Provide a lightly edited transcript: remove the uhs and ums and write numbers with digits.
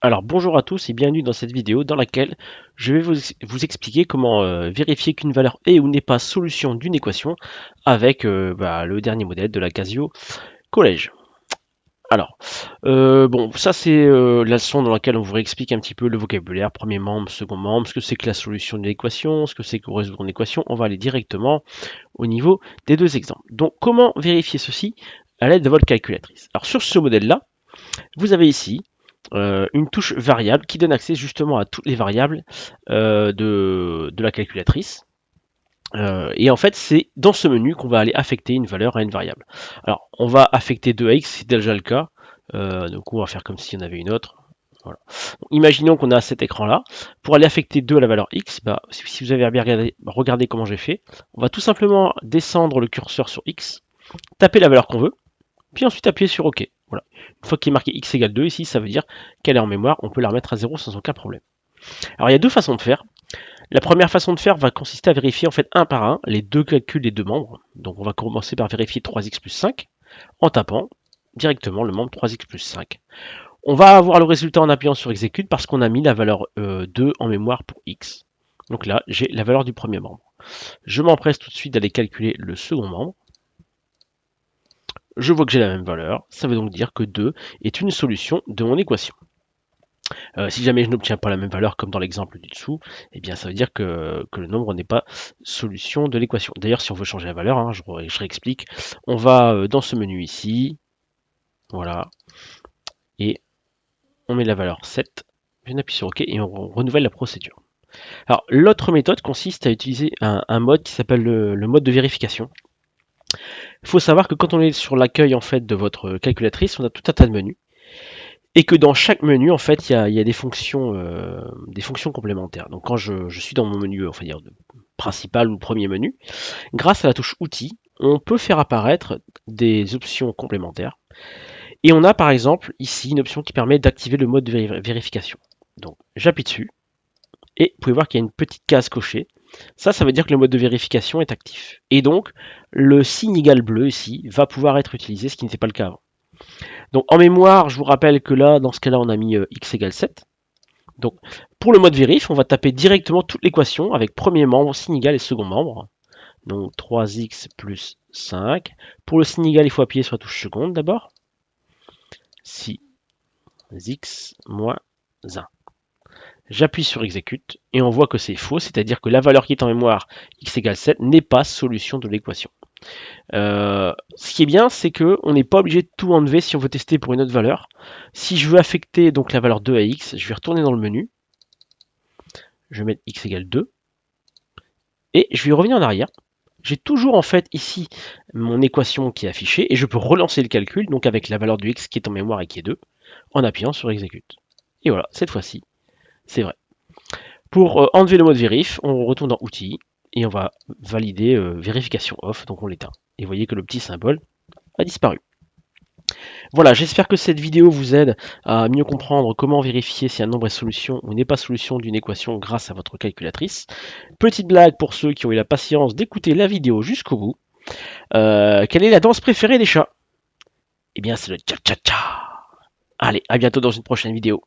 Alors bonjour à tous et bienvenue dans cette vidéo dans laquelle je vais vous expliquer comment vérifier qu'une valeur est ou n'est pas solution d'une équation avec le dernier modèle de la Casio Collège. Alors, bon, ça c'est la leçon dans laquelle on vous réexplique un petit peu le vocabulaire, premier membre, second membre, ce que c'est que la solution d'une équation, ce que c'est que résoudre une équation. On va aller directement au niveau des deux exemples. Donc comment vérifier ceci à l'aide de votre calculatrice? Alors sur ce modèle-là, vous avez ici une touche variable qui donne accès justement à toutes les variables de la calculatrice. Et en fait, c'est dans ce menu qu'on va aller affecter une valeur à une variable. Alors, on va affecter 2 à x, c'est déjà le cas. Donc, on va faire comme s'il y en avait une autre. Voilà. Donc, imaginons qu'on a cet écran-là. Pour aller affecter 2 à la valeur x, si vous avez bien regardé comment j'ai fait, on va tout simplement descendre le curseur sur x, taper la valeur qu'on veut, puis ensuite appuyer sur OK. Voilà. Une fois qu'il est marqué x égale 2 ici, ça veut dire qu'elle est en mémoire, on peut la remettre à 0 sans aucun problème. Alors il y a deux façons de faire. La première façon de faire va consister à vérifier en fait un par un les deux calculs des deux membres. Donc on va commencer par vérifier 3x plus 5 en tapant directement le membre 3x plus 5. On va avoir le résultat en appuyant sur exécute parce qu'on a mis la valeur 2 en mémoire pour x. Donc là, j'ai la valeur du premier membre. Je m'empresse tout de suite d'aller calculer le second membre. Je vois que j'ai la même valeur, ça veut donc dire que 2 est une solution de mon équation. Si jamais je n'obtiens pas la même valeur comme dans l'exemple du dessous, eh bien ça veut dire que le nombre n'est pas solution de l'équation. D'ailleurs, si on veut changer la valeur, hein, je réexplique, on va dans ce menu ici, voilà, et on met la valeur 7, on appuie sur OK et on renouvelle la procédure. Alors l'autre méthode consiste à utiliser un mode qui s'appelle le mode de vérification. Il faut savoir que quand on est sur l'accueil en fait de votre calculatrice, on a tout un tas de menus. Et que dans chaque menu, en fait, il y a des fonctions complémentaires. Donc quand je suis dans mon menu, enfin dire principal ou premier menu, grâce à la touche outils, on peut faire apparaître des options complémentaires. Et on a par exemple ici une option qui permet d'activer le mode de vérification. Donc j'appuie dessus et vous pouvez voir qu'il y a une petite case cochée. Ça veut dire que le mode de vérification est actif. Et donc le signe égal bleu ici va pouvoir être utilisé, ce qui n'était pas le cas avant. Donc en mémoire, je vous rappelle que là, dans ce cas-là, on a mis x égale 7. Donc pour le mode vérif, on va taper directement toute l'équation avec premier membre, signe égal et second membre. Donc 3x plus 5. Pour le signe égal, il faut appuyer sur la touche seconde d'abord. 6x moins 1. J'appuie sur exécute et on voit que c'est faux, c'est-à-dire que la valeur qui est en mémoire, x égale 7, n'est pas solution de l'équation. Ce qui est bien, c'est qu'on n'est pas obligé de tout enlever si on veut tester pour une autre valeur. Si je veux affecter donc la valeur 2 à x, je vais retourner dans le menu. Je vais mettre x égale 2. Et je vais revenir en arrière. J'ai toujours en fait ici mon équation qui est affichée et je peux relancer le calcul donc avec la valeur du x qui est en mémoire et qui est 2 en appuyant sur exécute. Et voilà, cette fois-ci, c'est vrai. Pour enlever le mode vérif, on retourne dans outils et on va valider vérification off, donc on l'éteint. Et vous voyez que le petit symbole a disparu. Voilà, j'espère que cette vidéo vous aide à mieux comprendre comment vérifier si un nombre est solution ou n'est pas solution d'une équation grâce à votre calculatrice. Petite blague pour ceux qui ont eu la patience d'écouter la vidéo jusqu'au bout. Quelle est la danse préférée des chats? Eh bien, c'est le cha-cha-cha. Allez, à bientôt dans une prochaine vidéo.